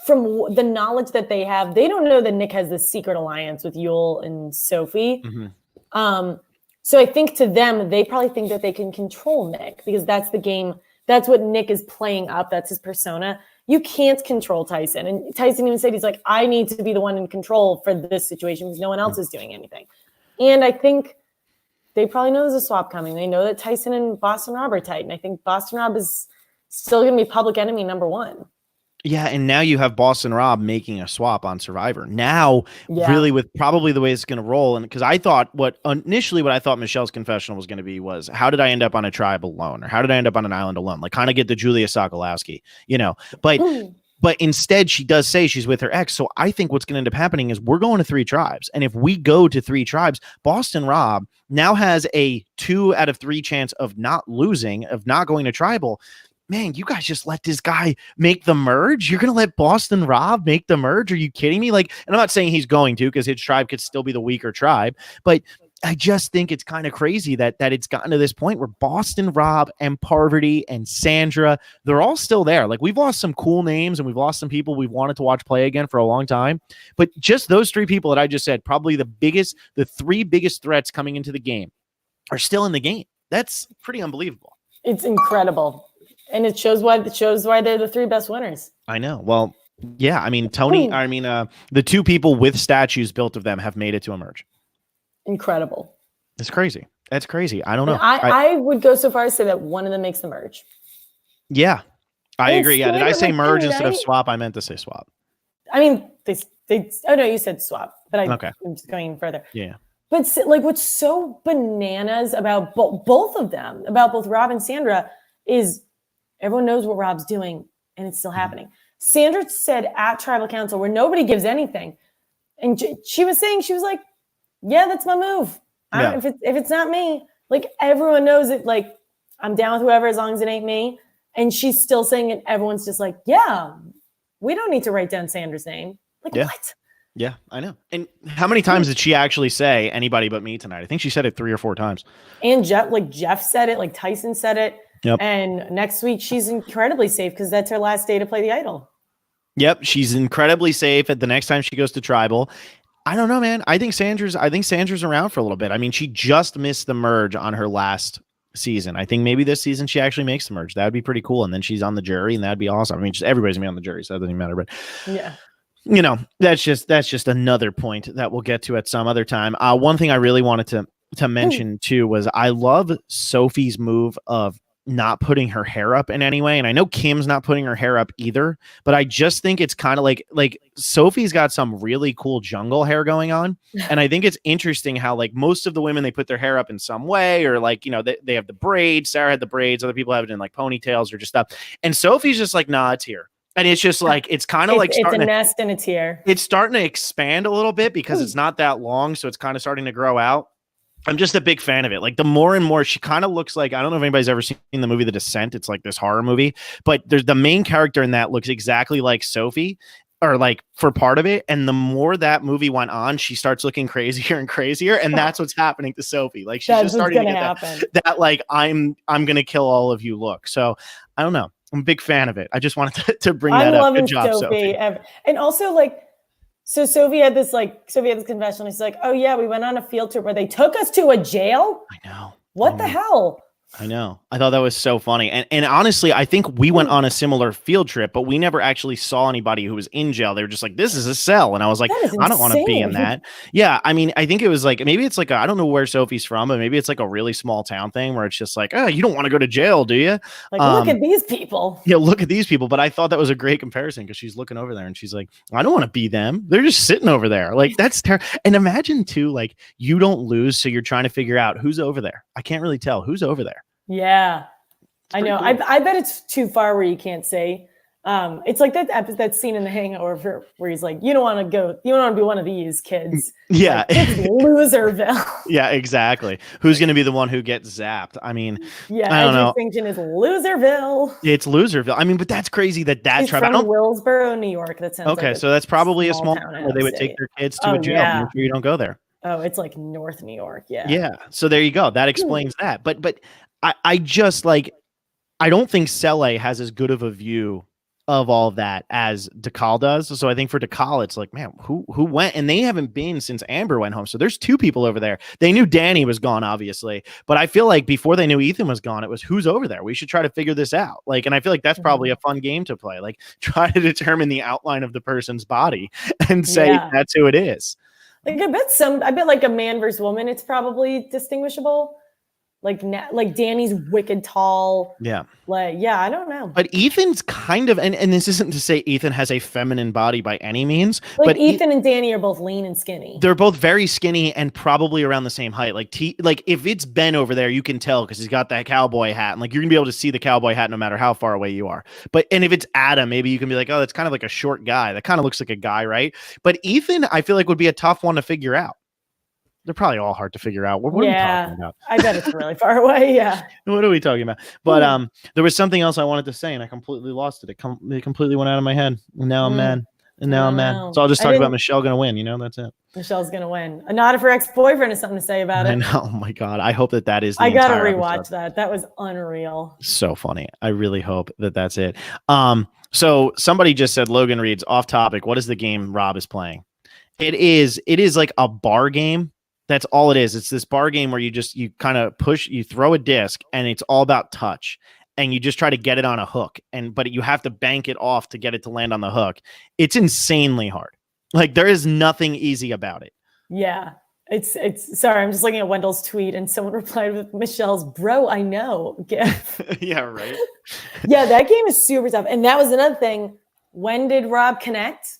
from the knowledge that they have, they don't know that Nick has this secret alliance with Yul and Sophie. Mm-hmm. So I think to them, they probably think that they can control Nick because that's the game. That's what Nick is playing up. That's his persona. You can't control Tyson. And Tyson even said, he's like, I need to be the one in control for this situation because no one else is doing anything. And I think they probably know there's a swap coming. They know that Tyson and Boston Rob are tight. And I think Boston Rob is still going to be public enemy number one. Yeah, and now you have Boston Rob making a swap on Survivor. Now, really, with probably the way it's going to roll, and because I thought what I thought Michelle's confessional was going to be was, how did I end up on a tribe alone, or how did I end up on an island alone? Like, kind of get the Julia Sokolowski, But instead, she does say she's with her ex. So I think what's going to end up happening is we're going to 3 tribes, and if we go to 3 tribes, Boston Rob now has a 2 out of 3 chance of not losing, of not going to tribal. Man, you guys just let this guy make the merge? You're going to let Boston Rob make the merge? Are you kidding me? Like, and I'm not saying he's going to, because his tribe could still be the weaker tribe, but I just think it's kind of crazy that it's gotten to this point where Boston Rob and Parvati and Sandra, they're all still there. Like, we've lost some cool names and we've lost some people we've wanted to watch play again for a long time. But just those 3 people that I just said, probably the 3 biggest threats coming into the game, are still in the game. That's pretty unbelievable. It's incredible. And it shows why they're the 3 best winners. I know. Well, yeah. I mean, the 2 people with statues built of them have made it to emerge. Incredible. It's crazy. That's crazy. I don't know. I would go so far as to say that one of them makes the merge. Yeah, I agree. Yeah. Did I say merge instead of swap? I meant to say swap. I mean, oh no, you said swap, but I'm just going even further. Yeah. But like, what's so bananas about both of them, about both Rob and Sandra, is everyone knows what Rob's doing, and it's still happening. Sandra said at Tribal Council, where nobody gives anything, and she was like, "Yeah, that's my move. If it's not me, like, everyone knows it. Like, I'm down with whoever as long as it ain't me." And she's still saying it. Everyone's just like, "Yeah, we don't need to write down Sandra's name." Like, what? Yeah, I know. And how many times did she actually say anybody but me tonight? I think she said it 3 or 4 times. And Jeff said it, like Tyson said it. Yep. And next week she's incredibly safe because that's her last day to play the idol. Yep, she's incredibly safe at the next time she goes to tribal. I don't know, man. I think Sandra's around for a little bit. I mean, she just missed the merge on her last season. I think maybe this season she actually makes the merge. That would be pretty cool. And then she's on the jury, and that'd be awesome. I mean, everybody's gonna be on the jury, so that doesn't even matter. But yeah. That's just another point that we'll get to at some other time. One thing I really wanted to mention too was I love Sophie's move of not putting her hair up in any way. And I know Kim's not putting her hair up either, but I just think it's kind of like Sophie's got some really cool jungle hair going on. And I think it's interesting how, like, most of the women, they put their hair up in some way, or like, they have the braids. Sarah had the braids. Other people have it in like ponytails or just stuff. And Sophie's just like, nah, it's here. And it's just like, it's kind of like it's a nest and it's here. It's starting to expand a little bit because it's not that long. So it's kind of starting to grow out. I'm just a big fan of it. Like, the more and more she kind of looks like, I don't know if anybody's ever seen the movie The Descent. It's like this horror movie, but there's the main character in that looks exactly like Sophie, or like for part of it. And the more that movie went on, she starts looking crazier and crazier. And that's what's happening to Sophie. Like, she's just starting to get that like, I'm going to kill all of you look. So I don't know. I'm a big fan of it. I just wanted to bring that up. Good job, Sophie. And also, like, so Sophie had this confession. She's like, "Oh yeah, we went on a field trip where they took us to a jail." I know. What the hell? I know. I thought that was so funny. And honestly, I think we went on a similar field trip, but we never actually saw anybody who was in jail. They were just like, this is a cell. And I was like, I don't want to be in that. Yeah. I mean, I think it was like, maybe it's like, I don't know where Sophie's from, but maybe it's like a really small town thing where it's just like, oh, you don't want to go to jail, do you? Like, look at these people. Yeah, look at these people. But I thought that was a great comparison because she's looking over there and she's like, I don't want to be them. They're just sitting over there. Like, that's terrible. And imagine too, like, you don't lose. So you're trying to figure out who's over there. I can't really tell who's over there. Yeah, I know. Cool. I bet it's too far where you can't say. It's like that scene in The Hangover where he's like, you don't want to go, you don't want to be one of these kids. Yeah. Like, it's Loserville. Yeah, exactly. Who's going to be the one who gets zapped? I mean, yeah, I don't know. Extinction is Loserville. It's Loserville. I mean, but that's crazy that He's from Willsboro, New York. That sounds okay. Like so that's probably a small town where they would take their kids to a jail. Yeah. Make sure you don't go there. Oh, it's like North New York. Yeah. Yeah. So there you go. That explains that. But I just like, I don't think Cele has as good of a view of all of that as DeCal does. So I think for DeCal, it's like, man, who went? And they haven't been since Amber went home. So there's two people over there. They knew Danny was gone, obviously. But I feel like before they knew Ethan was gone, it was who's over there? We should try to figure this out. Like, and I feel like that's probably a fun game to play. Like, try to determine the outline of the person's body and say that's who it is. Like, I bet like a man versus woman, it's probably distinguishable. Like Danny's wicked tall. Yeah. Like, yeah, I don't know. But Ethan's kind of, and this isn't to say Ethan has a feminine body by any means. Like, but Ethan and Danny are both lean and skinny. They're both very skinny and probably around the same height. Like if it's Ben over there, you can tell because he's got that cowboy hat. And like, you're gonna be able to see the cowboy hat no matter how far away you are. And if it's Adam, maybe you can be like, oh, that's kind of like a short guy. That kind of looks like a guy, right? But Ethan, I feel like would be a tough one to figure out. They're probably all hard to figure out. What are we talking about? I bet it's really far away. Yeah. What are we talking about? But there was something else I wanted to say, and I completely lost it. It completely went out of my head. And now I'm mad. And now I'm mad. So I'll just talk about Michelle going to win. You know, that's it. Michelle's going to win. A nod of her ex-boyfriend has something to say about it. I know. Oh my God. I hope that is. I got to rewatch that. That was unreal. So funny. I really hope that that's it. So somebody just said, Logan Reed's off topic. What is the game Rob is playing? It is like a bar game. That's all it is. It's this bar game where you kind of you throw a disc and it's all about touch and you just try to get it on a hook. But you have to bank it off to get it to land on the hook. It's insanely hard. Like, there is nothing easy about it. Yeah. It's sorry. I'm just looking at Wendell's tweet and someone replied with Michelle's bro. I know. Yeah. Right. Yeah. That game is super tough. And that was another thing. When did Rob connect?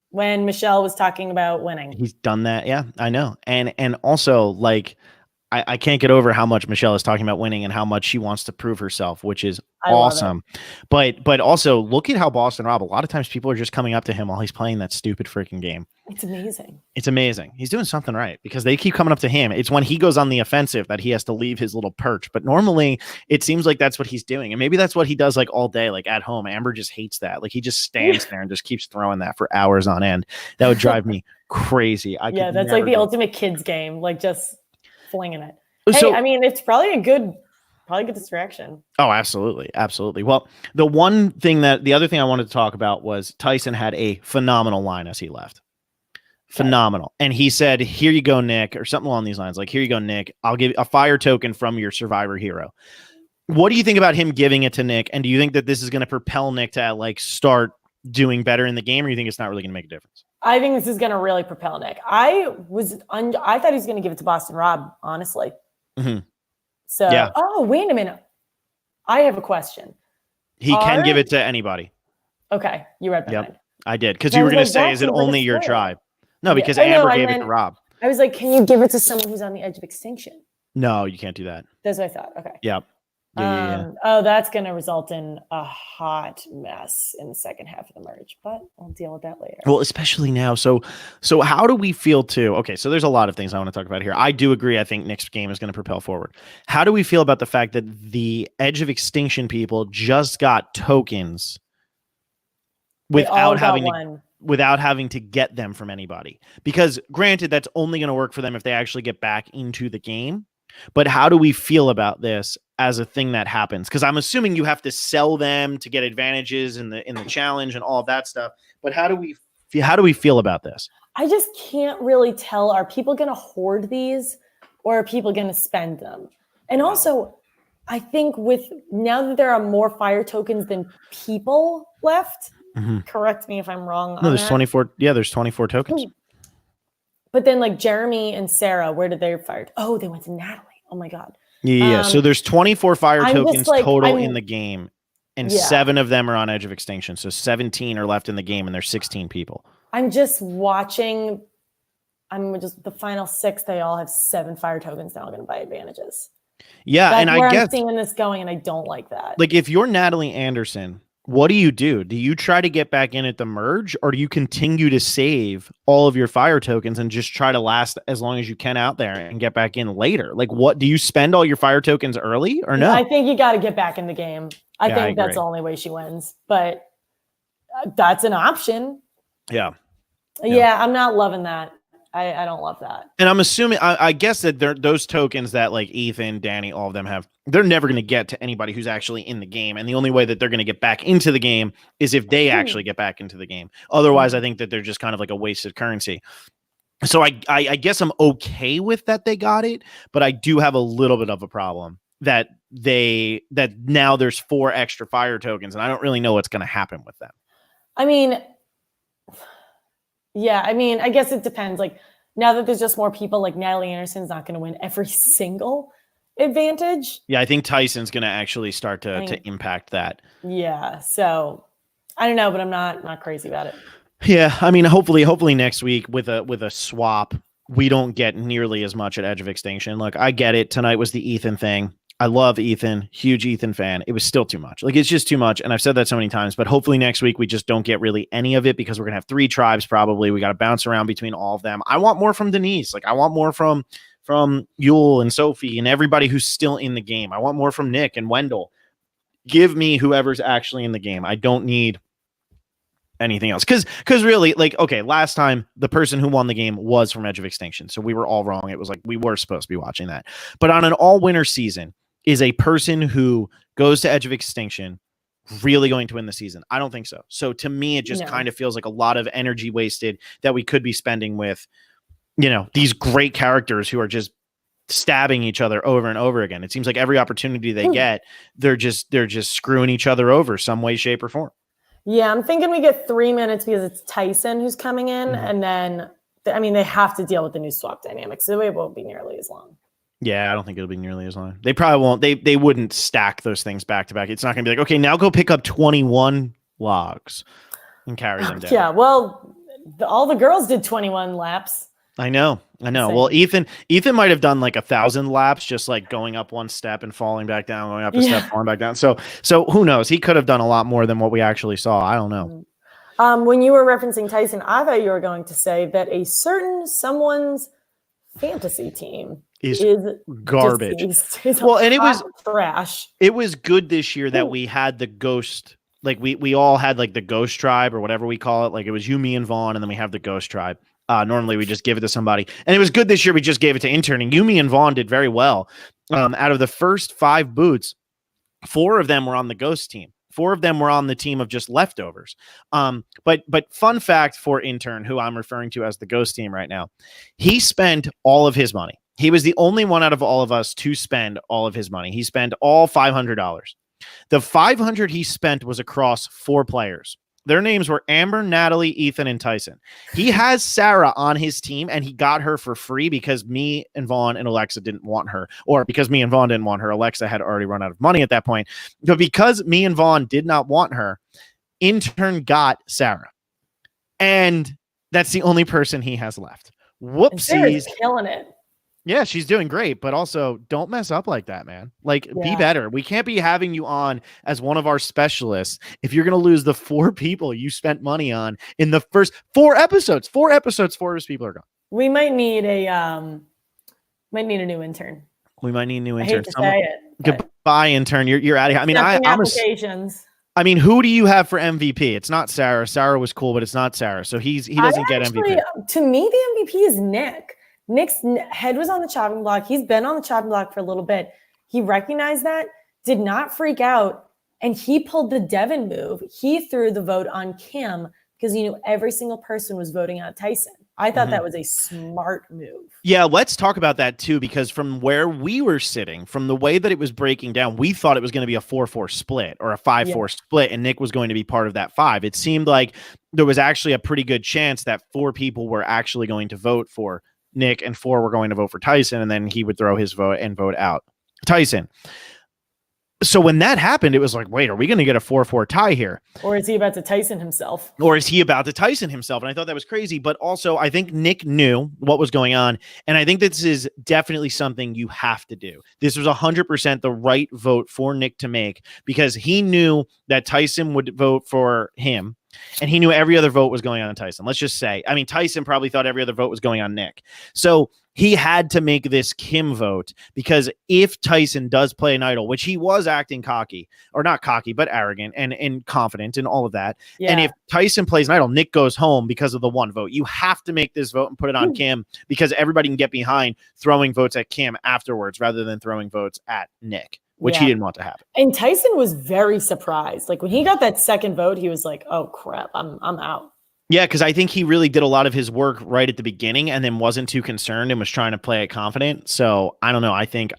When Michelle was talking about winning. He's done that. Yeah, I know. And also, like, I can't get over how much Michelle is talking about winning and how much she wants to prove herself, which is awesome. But also, look at how Boston Rob, a lot of times people are just coming up to him while he's playing that stupid freaking game. It's amazing. It's amazing. He's doing something right because they keep coming up to him. It's when he goes on the offensive that he has to leave his little perch. But normally it seems like that's what he's doing. And maybe that's what he does like all day, like at home. Amber just hates that. Like, he just stands there and just keeps throwing that for hours on end. That would drive me crazy. That's like the ultimate kids game, like just flinging it. Hey, I mean, it's probably a good distraction. Oh, absolutely. Absolutely. Well, the other thing I wanted to talk about was Tyson had a phenomenal line as he left. Phenomenal. And he said, here you go, Nick, or something along these lines. Like, here you go, Nick. I'll give you a fire token from your survivor hero. What do you think about him giving it to Nick? And do you think that this is going to propel Nick to like start doing better in the game, or you think it's not really going to make a difference? I think this is going to really propel Nick. I thought he was going to give it to Boston Rob, honestly. Mm-hmm. So, yeah. Oh, wait a minute. I have a question. He can give it to anybody. Okay. You read my mind. I did. Because you were going to say, is it only your tribe? No, because Amber gave it to Rob. I was like, can you give it to someone who's on the edge of extinction? No, you can't do that. That's what I thought. Okay. Yep. Yeah. Oh, that's going to result in a hot mess in the second half of the merge, but I'll deal with that later. Well, especially now. So how do we feel too? Okay, so there's a lot of things I want to talk about here. I do agree. I think Nick's game is going to propel forward. How do we feel about the fact that the Edge of Extinction people just got tokens without having to get them from anybody? Because granted, that's only going to work for them if they actually get back into the game. But how do we feel about this as a thing that happens? Because I'm assuming you have to sell them to get advantages in the challenge and all of that stuff. But how do we feel about this? I just can't really tell. Are people going to hoard these, or are people going to spend them? And also, I think now that there are more fire tokens than people left, correct me if I'm wrong. No, there's 24. Yeah, there's 24 tokens. But then like Jeremy and Sarah, where did they fire? Oh, they went to Natalie. Oh my God. Yeah. So there's 24 fire tokens total in the game, and 7 of them are on Edge of Extinction. So 17 are left in the game, and there's 16 people. I'm just watching. The final 6. They all have 7 fire tokens now. Going to buy advantages. Yeah, That's and where I guess I'm seeing this going, and I don't like that. Like, if you're Natalie Anderson, what do? Do you try to get back in at the merge, or do you continue to save all of your fire tokens and just try to last as long as you can out there and get back in later? Like, what do you spend all your fire tokens early or no? I think you got to get back in the game. I think that's the only way she wins, but that's an option. Yeah, I'm not loving that. I don't love that. And I'm assuming, I guess that those tokens that like Ethan, Danny, all of them have, they're never going to get to anybody who's actually in the game. And the only way that they're going to get back into the game is if they actually get back into the game. Otherwise, I think that they're just kind of like a wasted currency. So I guess I'm okay with that they got it, but I do have a little bit of a problem that now there's 4 extra fire tokens, and I don't really know what's going to happen with them. I mean, I guess it depends. Like, now that there's just more people, like Natalie Anderson's not going to win every single advantage. Yeah, I think Tyson's going to actually start to impact that. Yeah, so I don't know, but I'm not crazy about it. Yeah, I mean, hopefully next week with a swap, we don't get nearly as much at Edge of Extinction. Look, I get it. Tonight was the Ethan thing. I love Ethan, huge Ethan fan. It was still too much. Like, it's just too much. And I've said that so many times, but hopefully next week we just don't get really any of it, because we're going to have 3 tribes probably. We got to bounce around between all of them. I want more from Denise. Like, I want more from Yule and Sophie and everybody who's still in the game. I want more from Nick and Wendell. Give me whoever's actually in the game. I don't need anything else. Because really, like, okay, last time the person who won the game was from Edge of Extinction. So we were all wrong. It was like we were supposed to be watching that. But on an all-winner season, is a person who goes to Edge of Extinction really going to win the season? I don't think so. So to me, it just kind of feels like a lot of energy wasted that we could be spending with, these great characters who are just stabbing each other over and over again. It seems like every opportunity they get, they're just screwing each other over some way, shape, or form. Yeah, I'm thinking we get 3 minutes because it's Tyson who's coming in, and then they have to deal with the new swap dynamics, so it won't be nearly as long. Yeah, I don't think it'll be nearly as long. They probably won't. They wouldn't stack those things back to back. It's not going to be like, okay, now go pick up 21 logs and carry them down. Yeah, well, all the girls did 21 laps. I know. Well, Ethan might have done like 1,000 laps, just like going up one step and falling back down, going up a step, falling back down. So who knows? He could have done a lot more than what we actually saw. I don't know. When you were referencing Tyson, I thought you were going to say that a certain someone's fantasy team is garbage. Well, and it was trash. It was good this year that we had the ghost, like we all had like the ghost tribe or whatever we call it. Like, it was you, me, and Vaughn, and then we have the ghost tribe. Normally we just give it to somebody, and it was good this year. We just gave it to intern, and Yumi and Vaughn did very well. Out of the first 5 boots, 4 of them were on the ghost team. 4 of them were on the team of just leftovers. But fun fact for intern, who I'm referring to as the ghost team right now, he spent all of his money. He was the only one out of all of us to spend all of his money. He spent all $500. The $500 he spent was across 4 players. Their names were Amber, Natalie, Ethan, and Tyson. He has Sarah on his team, and he got her for free because me and Vaughn and Alexa didn't want her, or because me and Vaughn didn't want her. Alexa had already run out of money at that point. But because me and Vaughn did not want her, intern got Sarah. And that's the only person he has left. Whoopsies. Sarah's killing it. Yeah, she's doing great, but also don't mess up like that, man. Like, be better. We can't be having you on as one of our specialists if you're going to lose the 4 people you spent money on in the first 4 episodes. 4 episodes, 4 of his people are gone. We might need a new intern. We might need a new intern. I hate to say it. Goodbye, intern. You're out of here. I mean, applications. Who do you have for MVP? It's not Sarah. Sarah was cool, but it's not Sarah. So he doesn't get MVP. To me, the MVP is Nick. Nick's head was on the chopping block. He's been on the chopping block for a little bit. He recognized that, did not freak out, and he pulled the Devin move. He threw the vote on Kim because he knew every single person was voting out Tyson. I thought that was a smart move. Yeah, let's talk about that too, because from where we were sitting, from the way that it was breaking down, we thought it was going to be a 4-4 split or a 5-4 split, and Nick was going to be part of that 5. It seemed like there was actually a pretty good chance that 4 people were actually going to vote for Nick and 4 were going to vote for Tyson, and then he would throw his vote and vote out Tyson. So when that happened, it was like, wait, are we going to get a 4-4 tie here? Or is he about to Tyson himself? And I thought that was crazy. But also, I think Nick knew what was going on. And I think this is definitely something you have to do. This was 100% the right vote for Nick to make, because he knew that Tyson would vote for him. And he knew every other vote was going on Tyson. Let's just say, I mean, Tyson probably thought every other vote was going on Nick. So he had to make this Kim vote, because if Tyson does play an idol, which he was acting cocky, or not cocky, but arrogant and confident and all of that. Yeah. And if Tyson plays an idol, Nick goes home because of the 1 vote. You have to make this vote and put it on Kim, because everybody can get behind throwing votes at Kim afterwards rather than throwing votes at Nick, which he didn't want to happen. And Tyson was very surprised. Like when he got that second vote, he was like, oh crap, I'm out. Yeah, because I think he really did a lot of his work right at the beginning and then wasn't too concerned and was trying to play it confident. So I don't know. I think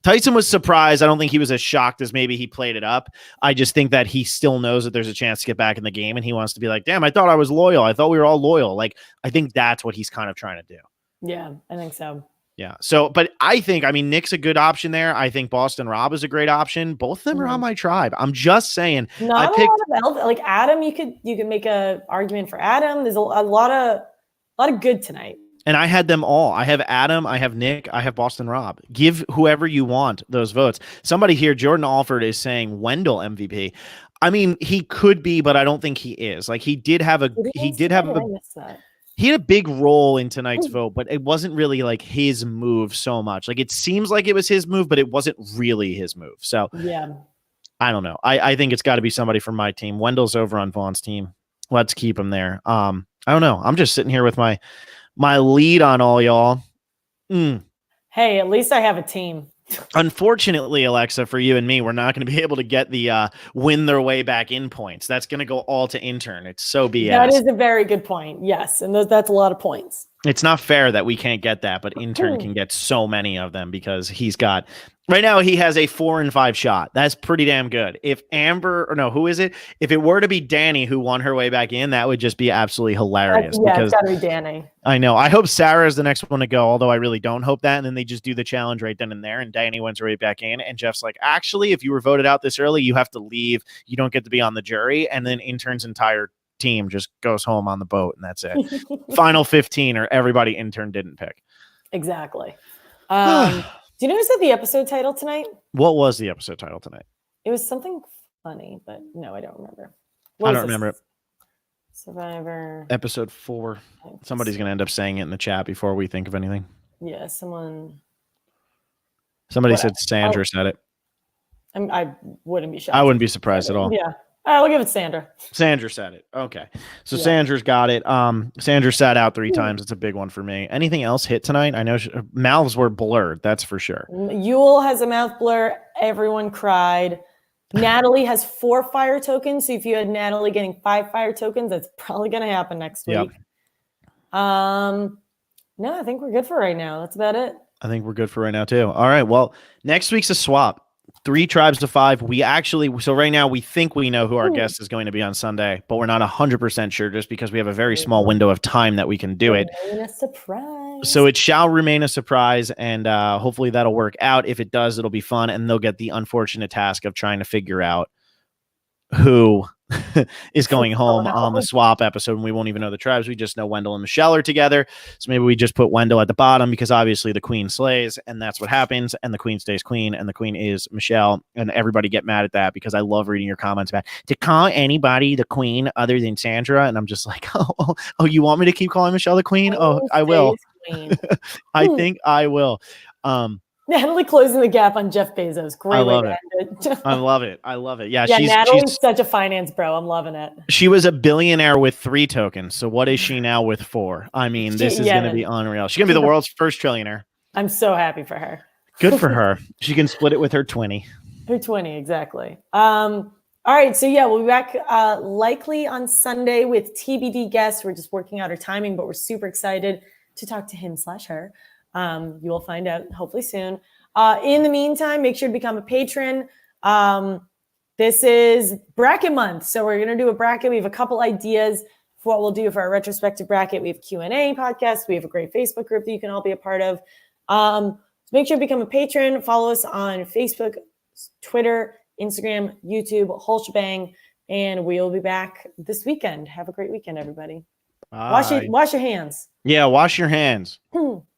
Tyson was surprised. I don't think he was as shocked as maybe he played it up. I just think that he still knows that there's a chance to get back in the game, and he wants to be like, damn, I thought I was loyal. I thought we were all loyal. Like, I think that's what he's kind of trying to do. Yeah, I think so. Yeah. So, but I mean, Nick's a good option there. I think Boston Rob is a great option. Both of them are on my tribe. I'm just saying. Not a lot of like Adam. You could make a argument for Adam. There's a lot of good tonight. And I had them all. I have Adam, I have Nick, I have Boston Rob. Give whoever you want those votes. Somebody here, Jordan Alford, is saying Wendell MVP. I mean, he could be, but I don't think he is. Like he had a big role in tonight's vote, but it wasn't really like his move so much. Like it seems like it was his move, but it wasn't really his move. So yeah, I don't know. I think it's got to be somebody from my team. Wendell's over on Vaughn's team. Let's keep him there. I don't know. I'm just sitting here with my lead on all y'all. Hey, at least I have a team. Unfortunately, Alexa, for you and me, we're not going to be able to get the win their way back in points. That's going to go all to intern. It's so BS. That is a very good point. Yes, and that's a lot of points. It's not fair that we can't get that, but intern can get so many of them because he's got right now he has a 4 and 5 shot. That's pretty damn good. If who is it? If it were to be Danny who won her way back in, that would just be absolutely hilarious. It's got to be Danny. I know. I hope Sarah is the next one to go, although I really don't hope that. And then they just do the challenge right then and there, and Danny wins right back in. And Jeff's like, actually, if you were voted out this early, you have to leave. You don't get to be on the jury. And then intern's entire team just goes home on the boat, and that's it. Final 15, or everybody intern didn't pick. Exactly. Do you know who said the episode title tonight? What was the episode title tonight? It was something funny, but no, I don't remember. I don't remember it. Survivor. Episode 4. Somebody's going to end up saying it in the chat before we think of anything. Yeah, somebody said Sandra said it. I wouldn't be shocked. I wouldn't be surprised at all. Yeah. I'll give it Sandra. Sandra said it. Okay. So Sandra's got it. Sandra sat out 3 times. It's a big one for me. Anything else hit tonight? I know mouths were blurred. That's for sure. Yule has a mouth blur. Everyone cried. Natalie has 4 fire tokens. So if you had Natalie getting 5 fire tokens, that's probably going to happen next week. Yep. No, I think we're good for right now. That's about it. I think we're good for right now too. All right. Well, next week's a swap. 3 tribes to 5. So right now we think we know who our guest is going to be on Sunday, but we're not 100% sure just because we have a very small window of time that we can do it. A surprise. So it shall remain a surprise, and hopefully that'll work out. If it does, it'll be fun, and they'll get the unfortunate task of trying to figure out who is going home on the swap episode, and we won't even know the tribes. We just know Wendell and Michelle are together. So maybe we just put Wendell at the bottom because obviously the queen slays, and that's what happens, and the queen stays queen, and the queen is Michelle, and everybody get mad at that because I love reading your comments about to call anybody the queen other than Sandra, and I'm just like, oh, you want me to keep calling Michelle the queen? Oh, I will. I think I will. Natalie closing the gap on Jeff Bezos. Great. I love it. I love it. Yeah, Natalie's such a finance bro. I'm loving it. She was a billionaire with 3 tokens. So what is she now with 4? I mean, this is going to be unreal. She's going to be the world's first trillionaire. I'm so happy for her. Good for her. She can split it with her 20. Her 20, exactly. All All right. So yeah, we'll be back likely on Sunday with TBD guests. We're just working out our timing, but we're super excited to talk to him/her. You will find out hopefully soon. In the meantime, make sure to become a patron. This is bracket month. So we're going to do a bracket. We have a couple ideas for what we'll do for our retrospective bracket. We have Q&A podcast. We have a great Facebook group that you can all be a part of. So make sure to become a patron. Follow us on Facebook, Twitter, Instagram, YouTube, whole shebang. And we'll be back this weekend. Have a great weekend, everybody. Wash your hands. Yeah, wash your hands.